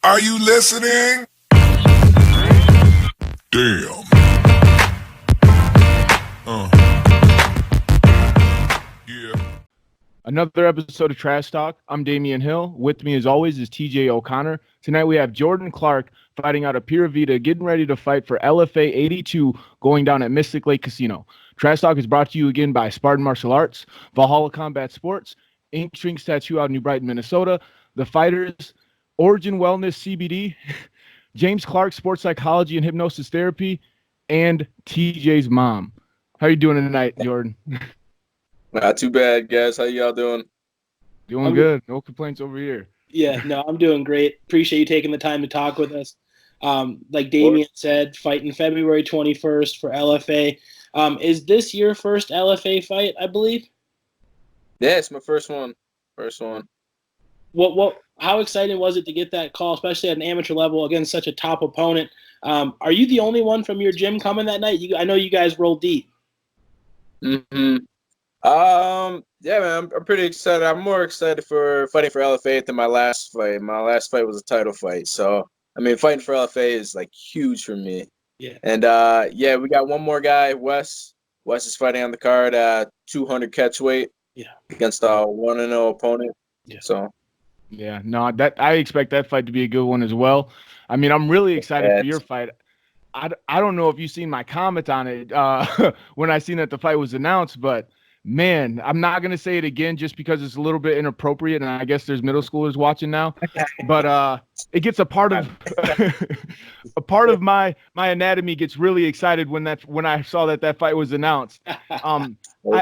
Are you listening? Damn. Yeah. Another episode of Trash Talk. I'm Damion Hill. With me, as always, is TJ O'Connor. Tonight we have Jordan Clark fighting out of Pura Vida, getting ready to fight for LFA 82 going down at Mystic Lake Casino. Trash Talk is brought to you again by Spartan Martial Arts, Valhalla Combat Sports, Ink Drinks Tattoo out in New Brighton, Minnesota, The Fighters, Origin Wellness CBD, James Clark Sports Psychology and Hypnosis Therapy, and TJ's mom. How are you doing tonight, Jordan? Not too bad, guys. How y'all doing? Doing good. No complaints over here. Yeah, no, I'm doing great. Appreciate you taking the time to talk with us. Like Damion said, fighting February 21st for LFA. Is this your first LFA fight, I believe? Yeah, it's my first one. How exciting was it to get that call, especially at an amateur level against such a top opponent? Are you the only one from your gym coming that night? I know you guys roll deep. Mm-hmm. Yeah, man, I'm pretty excited. I'm more excited for fighting for LFA than my last fight. My last fight was a title fight. So, I mean, fighting for LFA is like huge for me. Yeah. And yeah, we got one more guy, Wes. Wes is fighting on the card at 200 catch weight. Yeah. Against a 1-0 opponent. Yeah. So. Yeah, no, that I expect that fight to be a good one as well. I mean, I'm really excited for your fight. I don't know if you've seen my comment on it when I seen that the fight was announced, but man, I'm not gonna say it again just because it's a little bit inappropriate, and I guess there's middle schoolers watching now. But it gets a part of my anatomy gets really excited when I saw that fight was announced.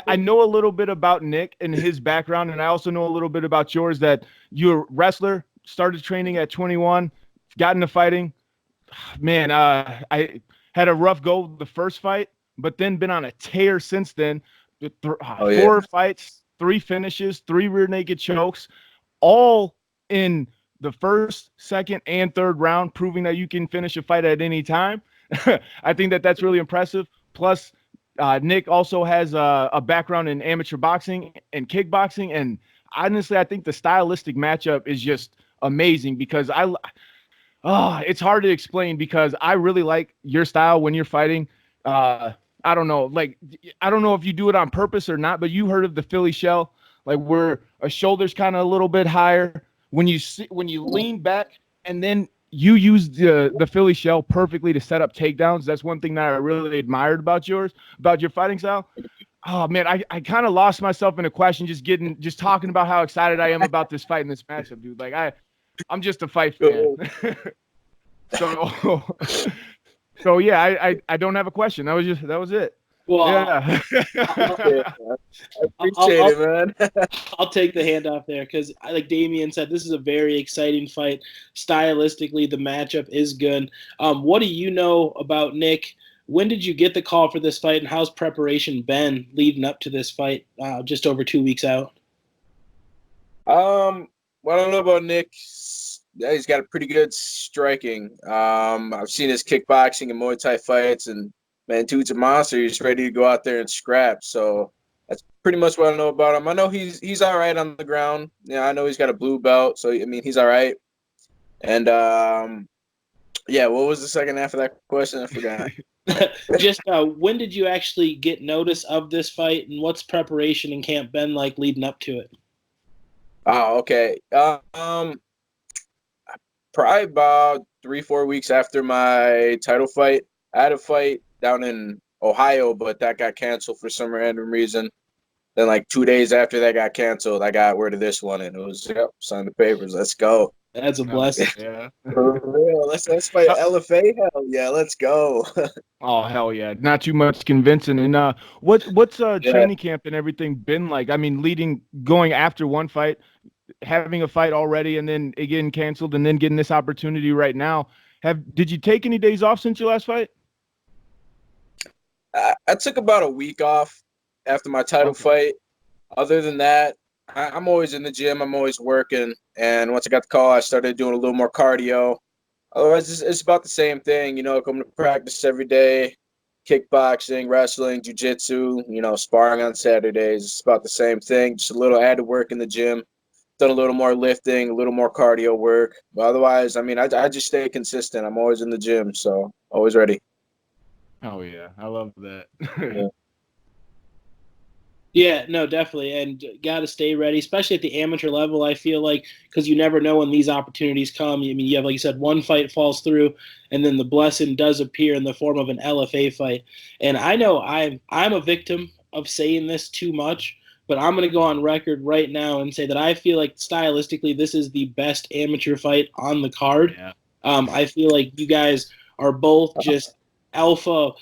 I know a little bit about Nick and his background, and I also know a little bit about yours. That you're a wrestler, started training at 21, got into fighting. Man, I had a rough go the first fight, but then been on a tear since then. 4 fights, 3 finishes, 3 rear naked chokes, all in the first, second, and third round, proving that you can finish a fight at any time. I think that's really impressive. Plus, Nick also has a background in amateur boxing and kickboxing, and honestly, I think the stylistic matchup is just amazing because it's hard to explain because I really like your style when you're fighting. I don't know, I don't know if you do it on purpose or not, but you heard of the Philly shell, like where a shoulder's kind of a little bit higher when you lean back, and then you use the Philly shell perfectly to set up takedowns. That's one thing that I really admired about your fighting style. Oh man, I kind of lost myself in a question just talking about how excited I am about this fight and this matchup, dude. Like I'm just a fight fan. So yeah, I don't have a question. That was it. Well, yeah. I appreciate it, man. I'll take the handoff there because, like Damion said, this is a very exciting fight. Stylistically, the matchup is good. What do you know about Nick? When did you get the call for this fight, and how's preparation been leading up to this fight just over 2 weeks out? What I don't know about Nick, he's got a pretty good striking. I've seen his kickboxing and Muay Thai fights, and man, dude's a monster. He's ready to go out there and scrap. So that's pretty much what I know about him. I know he's all right on the ground. Yeah, I know he's got a blue belt, so I mean he's all right. And yeah, what was the second half of that question? I forgot. Just when did you actually get notice of this fight, and what's preparation in camp been like leading up to it? Oh, okay. Probably about 3-4 weeks after my title fight. I had a fight down in Ohio, but that got canceled for some random reason. Then like 2 days after that got canceled, I got word of this one, and it was, sign the papers. Let's go. That's a blessing. Yeah. For real. Let's fight LFA. Hell yeah, let's go. Oh hell yeah! Not too much convincing. And what's training camp and everything been like? I mean, going after one fight, having a fight already, and then again canceled, and then getting this opportunity right now. Did you take any days off since your last fight? I took about a week off after my title fight. Other than that, I'm always in the gym. I'm always working. And once I got the call, I started doing a little more cardio. Otherwise, it's about the same thing. Coming to practice every day, kickboxing, wrestling, jiu-jitsu, sparring on Saturdays. It's about the same thing, just a little added work in the gym. done a little more lifting, a little more cardio work. But otherwise, I mean, I just stay consistent. I'm always in the gym, so always ready. Oh yeah, I love that. Yeah. Yeah, no, definitely, and got to stay ready, especially at the amateur level. I feel like because you never know when these opportunities come. I mean, you have, like you said, one fight falls through, and then the blessing does appear in the form of an LFA fight. And I know I'm a victim of saying this too much, but I'm going to go on record right now and say that I feel like stylistically this is the best amateur fight on the card. Yeah. I feel like you guys are both just alpha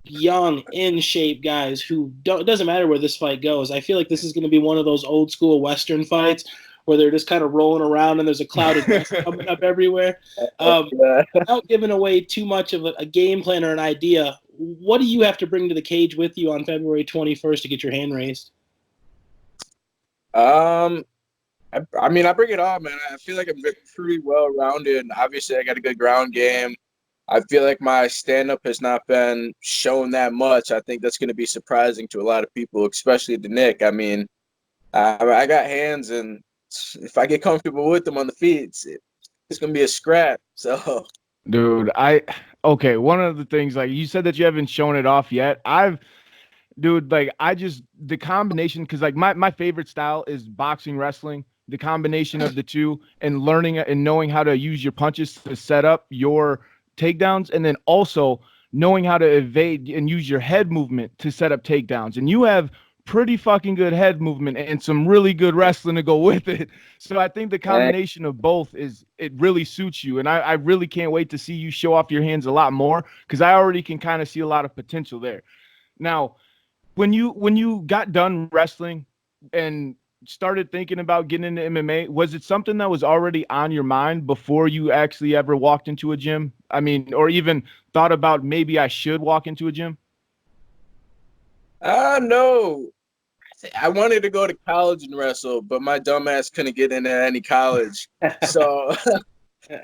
young, in shape guys who don't. It doesn't matter where this fight goes. I feel like this is going to be one of those old school Western fights where they're just kind of rolling around and there's a cloud of dust coming up everywhere. Without giving away too much of a game plan or an idea, what do you have to bring to the cage with you on February 21st to get your hand raised? I mean, I bring it on, man. I feel like I'm pretty well rounded. Obviously, I got a good ground game. I feel like my stand-up has not been shown that much. I think that's going to be surprising to a lot of people, especially to Nick. I mean, I got hands, and if I get comfortable with them on the feet, it's going to be a scrap. So, Dude, okay, one of the things, like you said that you haven't shown it off yet. Dude, like the combination, because like my favorite style is boxing, wrestling. The combination of the two and learning and knowing how to use your punches to set up your takedowns, and then also knowing how to evade and use your head movement to set up takedowns. And you have pretty fucking good head movement and some really good wrestling to go with it. So I think the combination of both it really suits you. And I really can't wait to see you show off your hands a lot more, because I already can kind of see a lot of potential there. Now, when you got done wrestling and started thinking about getting into MMA, was it something that was already on your mind before you actually ever walked into a gym? I mean, or even thought about maybe I should walk into a gym? no. I wanted to go to college and wrestle, but my dumbass couldn't get into any college. So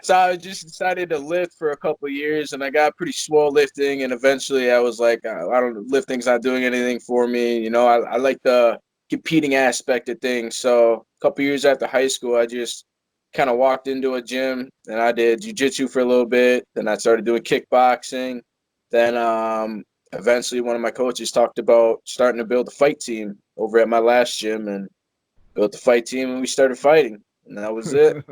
so I just decided to lift for a couple of years, and I got pretty swole lifting. And eventually, I was like, I don't lifting's not doing anything for me. You know, I like the competing aspect of things. So a couple of years after high school, I just kind of walked into a gym, and I did jiu-jitsu for a little bit. Then I started doing kickboxing. Then eventually, one of my coaches talked about starting to build a fight team over at my last gym, and built the fight team, and we started fighting, and that was it.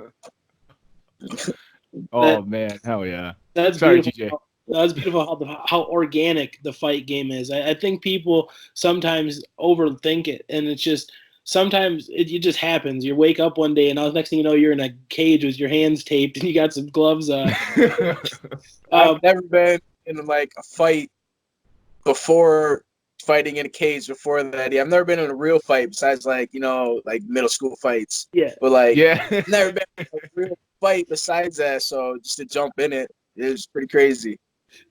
Oh man, hell yeah! That's Sorry, beautiful. TJ. That's beautiful how organic the fight game is. I think people sometimes overthink it, and it's just sometimes it just happens. You wake up one day, and the next thing you know, you're in a cage with your hands taped, and you got some gloves on. I've never been in like a fight before fighting in a cage before that. Yeah, I've never been in a real fight besides like, you know, like middle school fights. Yeah. But like Yeah. never been in a real fight besides that. So just to jump in it was pretty crazy.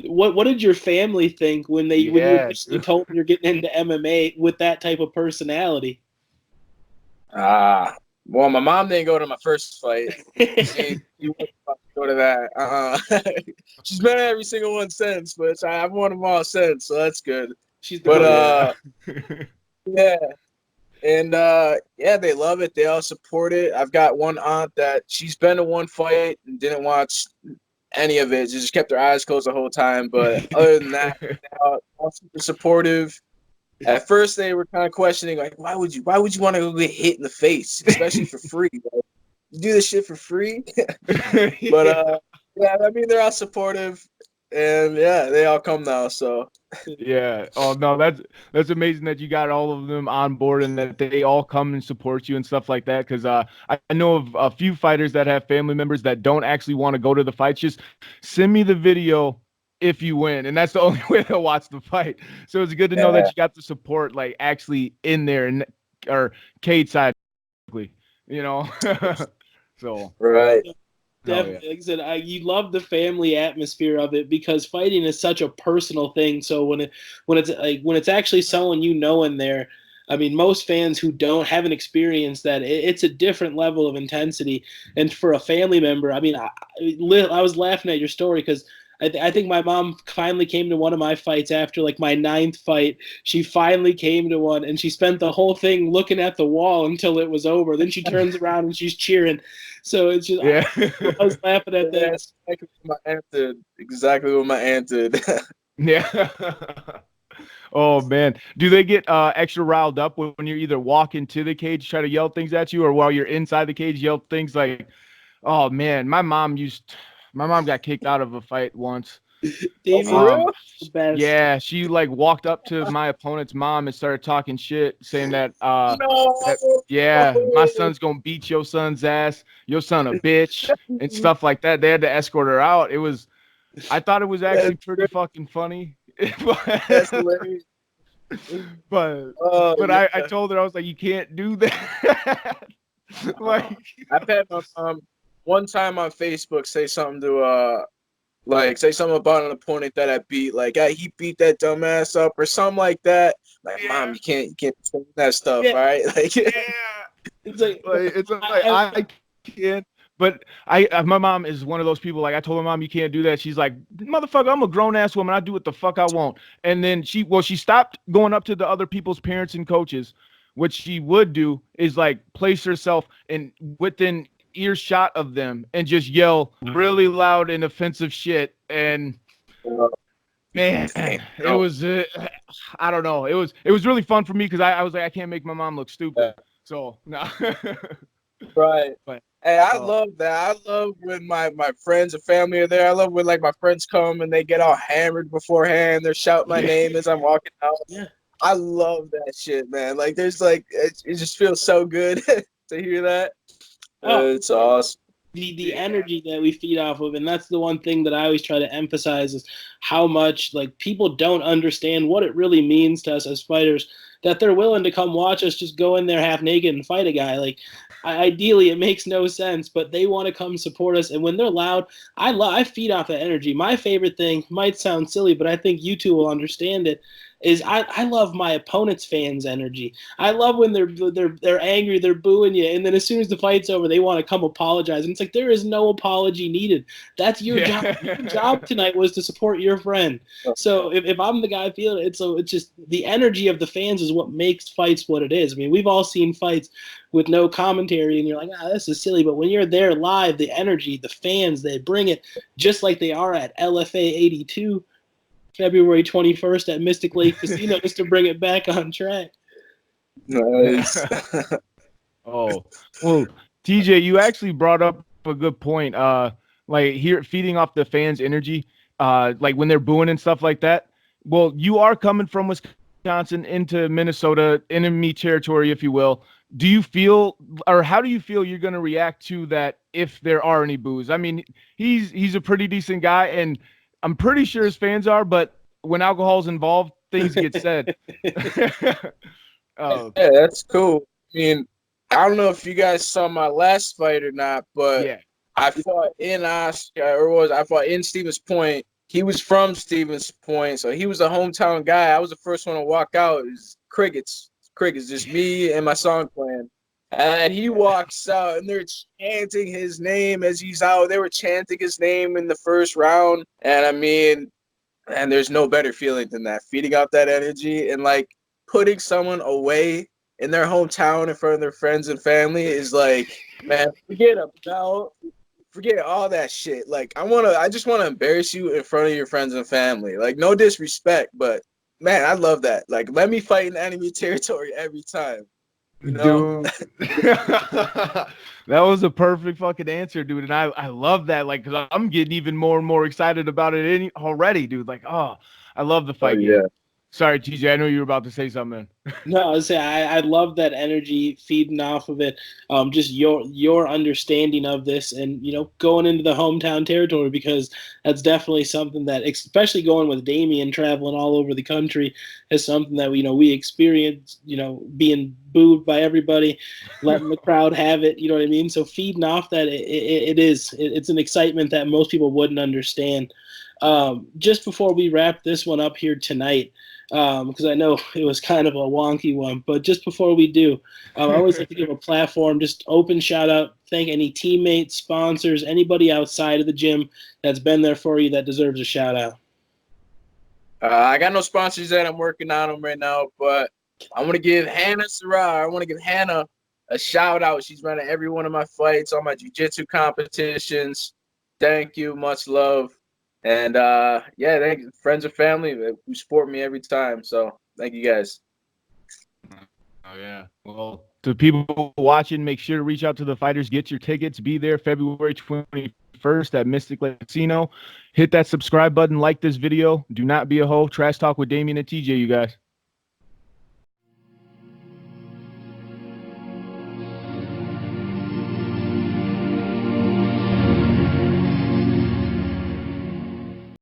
What did your family think when you Yeah. initially told them you're getting into MMA with that type of personality? Well, my mom didn't go to my first fight. She wouldn't go to that. She's been at every single one since, but I've won them all since, so that's good. She's But yeah. And yeah, they love it. They all support it. I've got one aunt that she's been to one fight and didn't watch any of it. She just kept her eyes closed the whole time. But other than that, they're all super supportive. At first, they were kind of questioning, like, why would you want to go get hit in the face, especially for free? Like, you do this shit for free? But yeah, I mean, they're all supportive, and yeah, they all come now. So Yeah. Oh no, that's amazing that you got all of them on board and that they all come and support you and stuff like that. Because I know of a few fighters that have family members that don't actually want to go to the fights. Just send me the video if you win, and that's the only way they'll watch the fight. So it's good to know that you got the support, like actually in there and or cage side, you know. So right. Definitely, like I said, you love the family atmosphere of it because fighting is such a personal thing. So when it's actually someone you know in there, I mean, most fans who haven't experienced that, it's a different level of intensity. And for a family member, I mean, I was laughing at your story because I think my mom finally came to one of my fights after like my 9th fight. She finally came to one, and she spent the whole thing looking at the wall until it was over. Then she turns around and she's cheering. So it's just Yeah. I was laughing at that. That's exactly what my aunt did. Exactly what my aunt did. Yeah. Oh man, do they get extra riled up when you're either walking to the cage, try to yell things at you, or while you're inside the cage, yell things like, "Oh man, my mom got kicked out of a fight once." Oh, for Damion, real? the best. Yeah, she like walked up to my opponent's mom and started talking shit, saying that No. yeah, my son's gonna beat your son's ass, your son a bitch, and stuff like that. They had to escort her out. I thought it was actually pretty fucking funny. That's hilarious. but Oh, but yeah. I told her, I was like, you can't do that. Like, I've had my mom one time on Facebook say something to like say something about an opponent that I beat, like he beat that dumbass up or something like that. Like, yeah, mom, you can't say that stuff, Yeah. all right? Like, yeah. It's like, It's like I can't. But my mom is one of those people. Like I told my mom, you can't do that. She's like, motherfucker, I'm a grown ass woman. I do what the fuck I want. And then she stopped going up to the other people's parents and coaches. What she would do is like place herself in within earshot of them and just yell really loud and offensive shit. And man, it was I don't know. It was really fun for me because I was like, I can't make my mom look stupid. So no. right. But Hey, I love that. I love when my friends and family are there. I love when like my friends come and they get all hammered beforehand. They're shouting my name as I'm walking out. Yeah. I love that shit, man. Like, there's like it just feels so good to hear that. It's awesome. the energy that we feed off of, and that's the one thing that I always try to emphasize is how much like people don't understand what it really means to us as fighters, that they're willing to come watch us just go in there half naked and fight a guy. Like, ideally it makes no sense, but they want to come support us, and when they're loud, I feed off that energy. My favorite thing might sound silly, but I think you two will understand it, is I love my opponent's fans' energy. I love when they're angry, they're booing you, and then as soon as the fight's over, they want to come apologize. And it's like, there is no apology needed. That's your job. Your job tonight was to support your friend. So if I'm the guy feeling it, so it's just the energy of the fans is what makes fights what it is. I mean, we've all seen fights with no commentary, and you're like, this is silly. But when you're there live, the energy, the fans, they bring it just like they are at LFA 82. February 21st at Mystic Lake Casino, just to bring it back on track. Nice. Oh, well, TJ, you actually brought up a good point. Like here, feeding off the fans' energy, like when they're booing and stuff like that. Well, you are coming from Wisconsin into Minnesota, enemy territory, if you will. Do you feel, or how do you feel you're going to react to that if there are any boos? I mean, he's a pretty decent guy, and I'm pretty sure his fans are, but when alcohol's involved, things get said. Yeah, that's cool. I mean, I don't know if you guys saw my last fight or not, but yeah. I fought in I fought in Stevens Point. He was from Stevens Point, so he was a hometown guy. I was the first one to walk out. It was crickets, just me and my song playing. And he walks out, and they're chanting his name as he's out. They were chanting his name in the first round. And I mean, and there's no better feeling than that, feeding off that energy and like putting someone away in their hometown in front of their friends and family is like, man, forget all that shit. Like, I just want to embarrass you in front of your friends and family. Like, no disrespect, but man, I love that. Like, let me fight in enemy territory every time. You know? Dude, that was a perfect fucking answer, dude. And I love that. Like, cause I'm getting even more and more excited about it already, dude. Like, oh, I love the fight game. Sorry, TJ, I know you were about to say something. No, I love that energy feeding off of it. Just your understanding of this, and going into the hometown territory, because that's definitely something that, especially going with Damion traveling all over the country, is something that we experience. Being booed by everybody, letting the crowd have it. You know what I mean? So feeding off that, it's an excitement that most people wouldn't understand. Just before we wrap this one up here tonight, because I know it was kind of a wonky one. But just before we do, I always like to give a platform, just open shout out, thank any teammates, sponsors, anybody outside of the gym that's been there for you that deserves a shout out. I got no sponsors that I'm working on them right now, but I want to give Hannah Sarah. I want to give Hannah a shout out. She's been at every one of my fights, all my jiu-jitsu competitions. Thank you, much love, and yeah, thank you, friends and family who support me every time. So thank you guys. Oh yeah. Well, to people watching, make sure to reach out to the fighters. Get your tickets. Be there February 21st at Mystic Lake Casino. Hit that subscribe button. Like this video. Do not be a hoe. Trash talk with Damion and TJ, you guys.